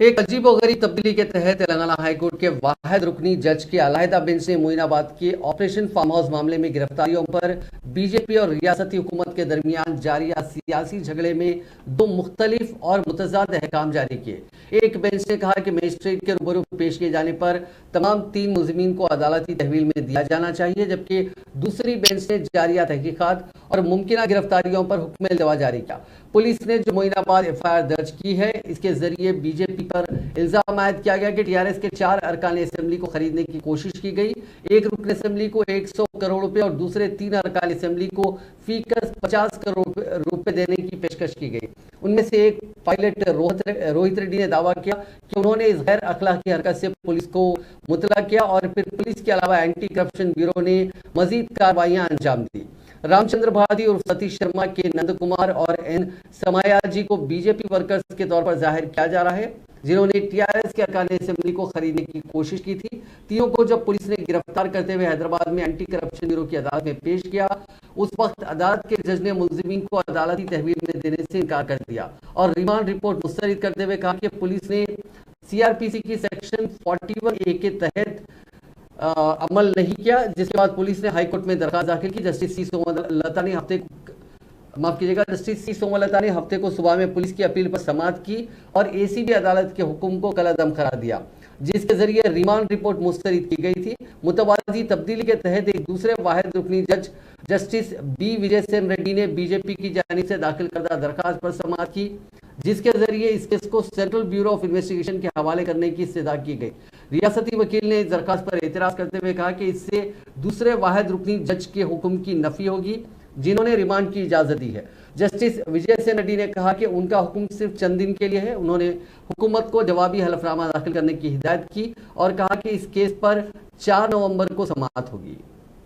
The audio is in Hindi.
एक अजीबोगरीब तब्दीली के तहत तेलंगाना हाईकोर्ट के वाहिद रुकनी जज के अलहदा बेंच ने मोइनाबाद के ऑपरेशन फार्म हाउस मामले में गिरफ्तारियों पर बीजेपी और रियासती हुकूमत के दरमियान जारी सियासी झगड़े में दो मुख्तलिफ और मुतजाद अहकाम जारी किए। एक बेंच ने कहा कि मजिस्ट्रेट के रूबरू पेश किए जाने पर तमाम 3 मुलजिमीन को अदालती तहवील में दिया जाना चाहिए, जबकि दूसरी बेंच ने जारिया तहकीकात और मुमकिन गिरफ्तारियों पर हुक्म इल्तवा जारी किया। पुलिस ने जो मोइनाबाद एफआईआर दर्ज की है, इसके जरिए बीजेपी पर इल्जाम आयद किया गया कि टीआरएस के 4 अरकान असेंबली को खरीदने की कोशिश की गई। एक रुकन असेंबली को 100 करोड़ रुपए और दूसरे 3 अरकान असेंबली को फीकस 50 करोड़ रुपए देने की पेशकश की गई। उनमें से एक पायलट रोहित रेड्डी ने दावा किया कि उन्होंने इस गैर अखलाकी हरकत से पुलिस को मुतला किया और फिर पुलिस के अलावा एंटी करप्शन ब्यूरो ने मजीद कार्रवाइयां अंजाम दी। रामचंद्र भारती और सतीश शर्मा के नंद कुमार और एन समायाजी को बीजेपी वर्कर्स के तौर पर जाहिर किया जा रहा है, जिन्होंने टीआरएस के अरकान असेंबली को खरीदने की कोशिश की थी। तीनों को जब पुलिस ने गिरफ्तार करते हुए हैदराबाद में एंटी करप्शन ब्यूरो की अदालत में पेश किया, उस वक्त अदालत के जज ने मुलजिमीन को अदालती तहवील में देने से इनकार कर दिया और रिमांड रिपोर्ट मुस्तरद करते हुए कहा कि पुलिस ने सीआरपीसी की सेक्शन 41A के तहत अमल नहीं किया, जिसके बाद पुलिस ने हाईकोर्ट में दरखास्त दाखिल की। जस्टिस सी सोमलता ने हफ्ते को सुबह में पुलिस की अपील पर समाअत की और एसीबी अदालत के हुक्म को कलादम करार दिया, जिसके जरिए रिमांड रिपोर्ट मुस्तरद की गई थी। मुतवाजी तब्दीली के तहत एक दूसरे वाहिद रुकनी जज जस्टिस बी विजय सेन रेड्डी ने बीजेपी की जानिब से दाखिल करदा दरखास्त पर समाअत की, जिसके जरिए इस केस को सेंट्रल ब्यूरो ऑफ इन्वेस्टिगेशन के हवाले करने की इस्तदा की गई। रियासती वकील ने इस दरखास्त पर एतराज करते हुए कहा कि इससे दूसरे वाहिद रुकनी जज के हुक्म की नफी होगी, जिन्होंने रिमांड की इजाजत दी है। जस्टिस विजय सेन रेड्डी ने कहा कि उनका हुक्म सिर्फ चंद दिन के लिए है। उन्होंने हुकूमत को जवाबी हलफनामा दाखिल करने की हिदायत की और कहा कि इस केस पर 4 नवंबर को समाअत होगी।